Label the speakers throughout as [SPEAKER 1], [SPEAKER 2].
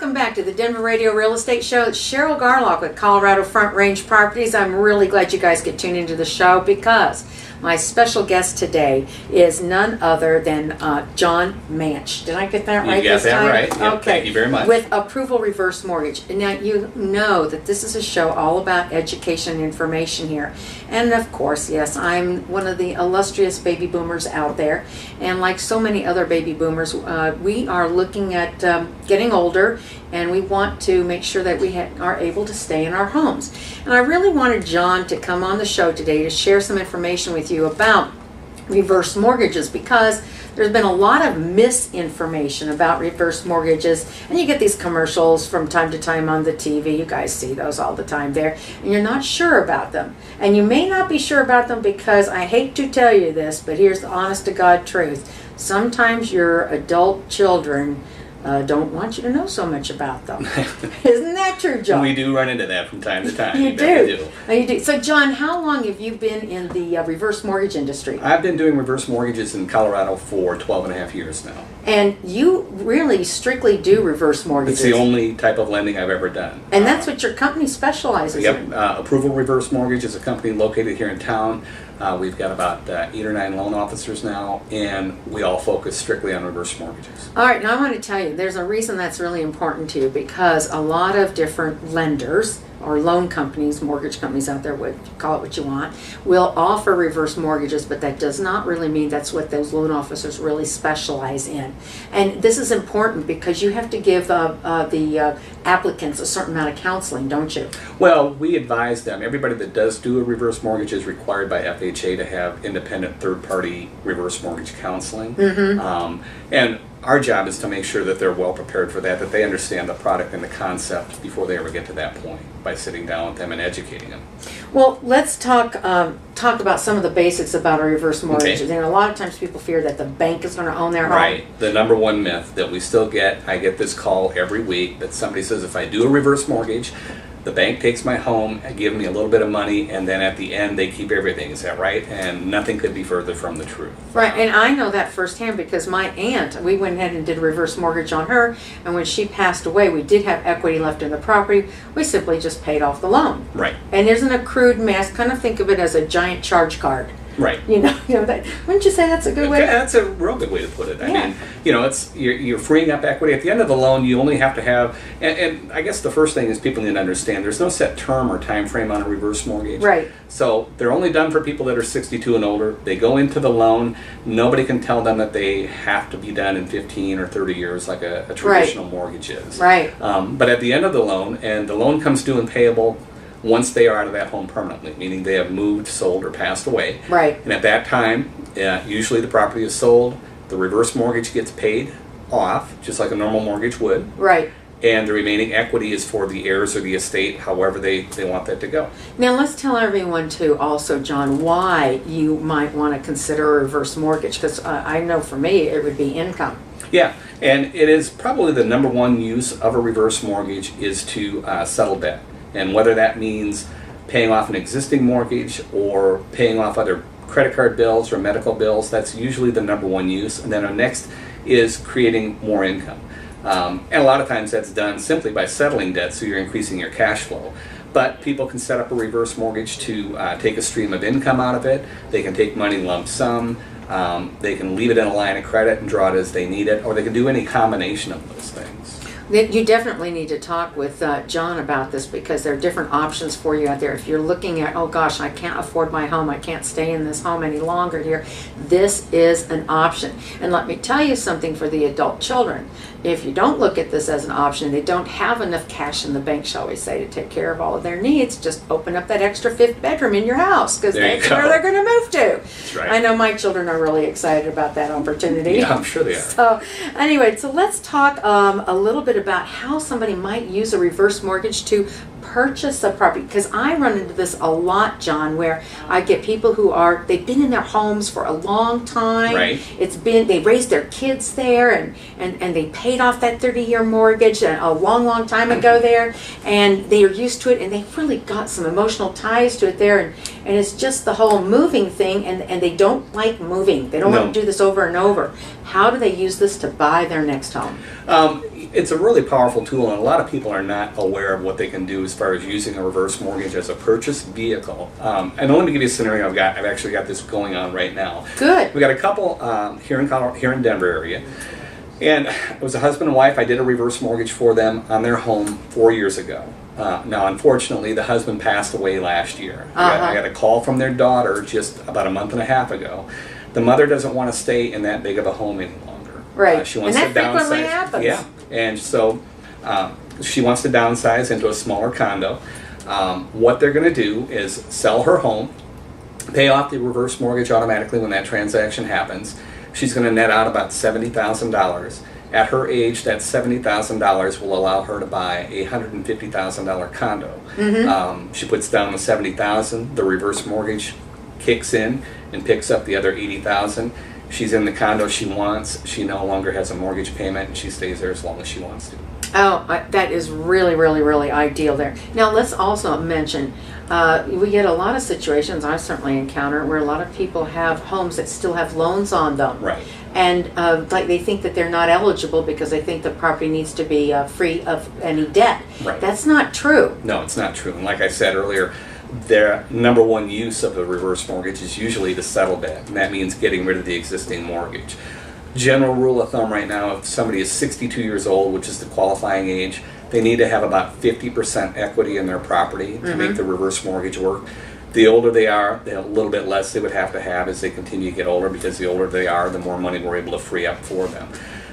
[SPEAKER 1] welcome back to the Denver Radio Real Estate Show. It's Cheryl Garlock with Colorado Front Range Properties. I'm really glad you guys get tuned into the show because my special guest today is none other than John Manch. Did I get that right this time?
[SPEAKER 2] You got that right. Yep,
[SPEAKER 1] okay.
[SPEAKER 2] Thank you very much.
[SPEAKER 1] With Approval Reverse Mortgage. And now you know that this is a show all about education and information here. And of course, yes, I'm one of the illustrious baby boomers out there. And like so many other baby boomers, we are looking at getting older, and we want to make sure that we are able to stay in our homes. And I really wanted John to come on the show today to share some information with you about reverse mortgages, because there's been a lot of misinformation about reverse mortgages, and you get these commercials from time to time on the TV. You guys see those all the time there, and you're not sure about them. And you may not be sure about them because, I hate to tell you this, but here's the honest to God truth. Sometimes your adult children don't want you to know so much about them. Isn't that true, John?
[SPEAKER 2] We do run into that from time to time.
[SPEAKER 1] You do. You do. So, John, how long have you been in the reverse mortgage industry?
[SPEAKER 2] I've been doing reverse mortgages in Colorado for 12 and a half years now.
[SPEAKER 1] And you really strictly do reverse mortgages.
[SPEAKER 2] It's the only type of lending I've ever done.
[SPEAKER 1] And that's what your company specializes in.
[SPEAKER 2] Approval Reverse Mortgage is a company located here in town. We've got about 8 or 9 loan officers now, and we all focus strictly on reverse mortgages.
[SPEAKER 1] All right, now I want to tell you, there's a reason that's really important to you, because a lot of different lenders or loan companies, mortgage companies out there, call it what you want, will offer reverse mortgages, but that does not really mean that's what those loan officers really specialize in. And this is important because you have to give the applicants a certain amount of counseling, don't you?
[SPEAKER 2] Well, we advise them. Everybody that does do a reverse mortgage is required by FHA to have independent third-party reverse mortgage counseling. Mm-hmm. And our job is to make sure that they're well prepared for that they understand the product and the concept before they ever get to that point, by sitting down with them and educating them.
[SPEAKER 1] Well, let's talk about some of the basics about a reverse mortgage.
[SPEAKER 2] Okay.
[SPEAKER 1] And a lot of times people fear that the bank is going to own their home.
[SPEAKER 2] Right. The number one myth that we still get, I get this call every week that somebody says, if I do a reverse mortgage, the bank takes my home and give me a little bit of money, and then at the end they keep everything. Is that right? And nothing could be further from the truth.
[SPEAKER 1] Right, and I know that firsthand because my aunt, we went ahead and did a reverse mortgage on her, and when she passed away, we did have equity left in the property. We simply just paid off the loan.
[SPEAKER 2] Right.
[SPEAKER 1] And there's an accrued mass. Kind of think of it as a giant charge card.
[SPEAKER 2] Right.
[SPEAKER 1] You know that. Wouldn't you say that's a good way?
[SPEAKER 2] That's a real good way to put it. I
[SPEAKER 1] Yeah.
[SPEAKER 2] mean, it's you're freeing up equity at the end of the loan. You only have to have, and I guess the first thing is people need to understand there's no set term or time frame on a reverse mortgage.
[SPEAKER 1] Right.
[SPEAKER 2] So they're only done for people that are 62 and older. They go into the loan. Nobody can tell them that they have to be done in 15 or 30 years like a traditional mortgage is.
[SPEAKER 1] Right.
[SPEAKER 2] But at the end of the loan, and the loan comes due and payable once they are out of that home permanently, meaning they have moved, sold, or passed away.
[SPEAKER 1] Right.
[SPEAKER 2] And at that time, usually the property is sold, the reverse mortgage gets paid off, just like a normal mortgage would.
[SPEAKER 1] Right.
[SPEAKER 2] And the remaining equity is for the heirs or the estate, however they want that to go.
[SPEAKER 1] Now let's tell everyone too also, John, why you might want to consider a reverse mortgage, because I know for me it would be income.
[SPEAKER 2] Yeah, and it is probably the number one use of a reverse mortgage is to settle debt. And whether that means paying off an existing mortgage or paying off other credit card bills or medical bills, that's usually the number one use. And then our next is creating more income. And a lot of times that's done simply by settling debt, so you're increasing your cash flow. But people can set up a reverse mortgage to take a stream of income out of it. They can take money lump sum. They can leave it in a line of credit and draw it as they need it, or they can do any combination of those things.
[SPEAKER 1] You definitely need to talk with John about this, because there are different options for you out there. If you're looking at, oh gosh, I can't afford my home, I can't stay in this home any longer here, this is an option. And let me tell you something for the adult children. If you don't look at this as an option, they don't have enough cash in the bank, shall we say, to take care of all of their needs, just open up that extra 5th bedroom in your house, because that's where they're going to move to.
[SPEAKER 2] That's right.
[SPEAKER 1] I know my children are really excited about that opportunity.
[SPEAKER 2] Yeah, I'm sure they are.
[SPEAKER 1] So anyway, so let's talk a little bit about how somebody might use a reverse mortgage to purchase a property, because I run into this a lot, John, where I get people who they've been in their homes for a long time.
[SPEAKER 2] Right.
[SPEAKER 1] They raised their kids there, and they paid off that 30-year mortgage a long time ago there, and they are used to it, and they've really got some emotional ties to it there, and it's just the whole moving thing, and they don't like moving. They don't want to do this over and over. How do they use this to buy their next home?
[SPEAKER 2] it's a really powerful tool, and a lot of people are not aware of what they can do as far as using a reverse mortgage as a purchase vehicle. And let me give you a scenario I've actually got this going on right now.
[SPEAKER 1] Good.
[SPEAKER 2] We got a couple here in Denver area, and it was a husband and wife. I did a reverse mortgage for them on their home 4 years ago. Now, unfortunately, the husband passed away last year. I got a call from their daughter just about a month and a half ago. The mother doesn't want to stay in that big of a home any longer.
[SPEAKER 1] Right.
[SPEAKER 2] She wants
[SPEAKER 1] and that
[SPEAKER 2] to downsize.
[SPEAKER 1] frequently happens.
[SPEAKER 2] Yeah, and so she wants to downsize into a smaller condo. What they're going to do is sell her home, pay off the reverse mortgage automatically when that transaction happens. She's going to net out about $70,000. At her age, that $70,000 will allow her to buy a $150,000 condo. She puts down the $70,000. The reverse mortgage kicks in and picks up the other $80,000. She's in the condo she wants. She no longer has a mortgage payment, and she stays there as long as she wants to.
[SPEAKER 1] Oh, that is really, really, really ideal there. Now, let's also mention, we get a lot of situations, I certainly encounter, where a lot of people have homes that still have loans on them.
[SPEAKER 2] Right.
[SPEAKER 1] And like they think that they're not eligible because they think the property needs to be free of any debt.
[SPEAKER 2] Right.
[SPEAKER 1] That's not true.
[SPEAKER 2] No, it's not true. And like I said earlier, their number one use of a reverse mortgage is usually to settle debt, and that means getting rid of the existing mortgage. General rule of thumb right now, if somebody is 62 years old, which is the qualifying age, they need to have about 50% equity in their property to make the reverse mortgage work. The older they are, a little bit less they would have to have as they continue to get older, because the older they are, the more money we're able to free up for them.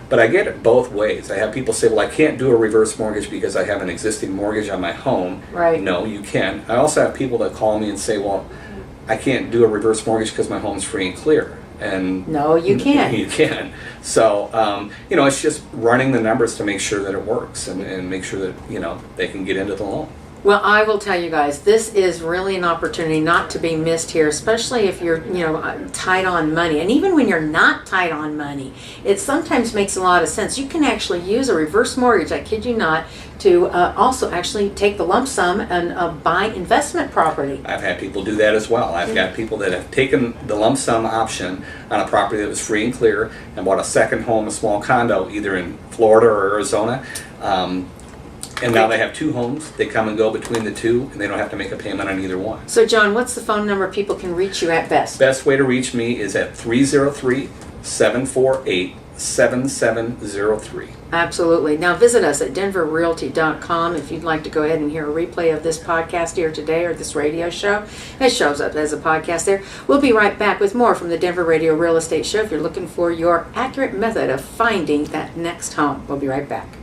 [SPEAKER 2] But I get it both ways. I have people say, well, I can't do a reverse mortgage because I have an existing mortgage on my home.
[SPEAKER 1] Right.
[SPEAKER 2] No, you can. I also have people that call me and say, well, I can't do a reverse mortgage because my home's free and clear. And
[SPEAKER 1] No, you can.
[SPEAKER 2] You can. So, it's just running the numbers to make sure that it works and make sure that, they can get into the loan.
[SPEAKER 1] Well, I will tell you guys, this is really an opportunity not to be missed here, especially if you're, tight on money. And even when you're not tight on money, it sometimes makes a lot of sense. You can actually use a reverse mortgage, I kid you not, to also actually take the lump sum and buy investment property.
[SPEAKER 2] I've had people do that as well. I've got people that have taken the lump sum option on a property that was free and clear and bought a second home, a small condo, either in Florida or Arizona. And now they have two homes. They come and go between the two, and they don't have to make a payment on either one.
[SPEAKER 1] So, John, what's the phone number people can reach you at best?
[SPEAKER 2] Best way to reach me is at 303-748-7703.
[SPEAKER 1] Absolutely. Now visit us at denverrealty.com if you'd like to go ahead and hear a replay of this podcast here today or this radio show. It shows up as a podcast there. We'll be right back with more from the Denver Radio Real Estate Show if you're looking for your accurate method of finding that next home. We'll be right back.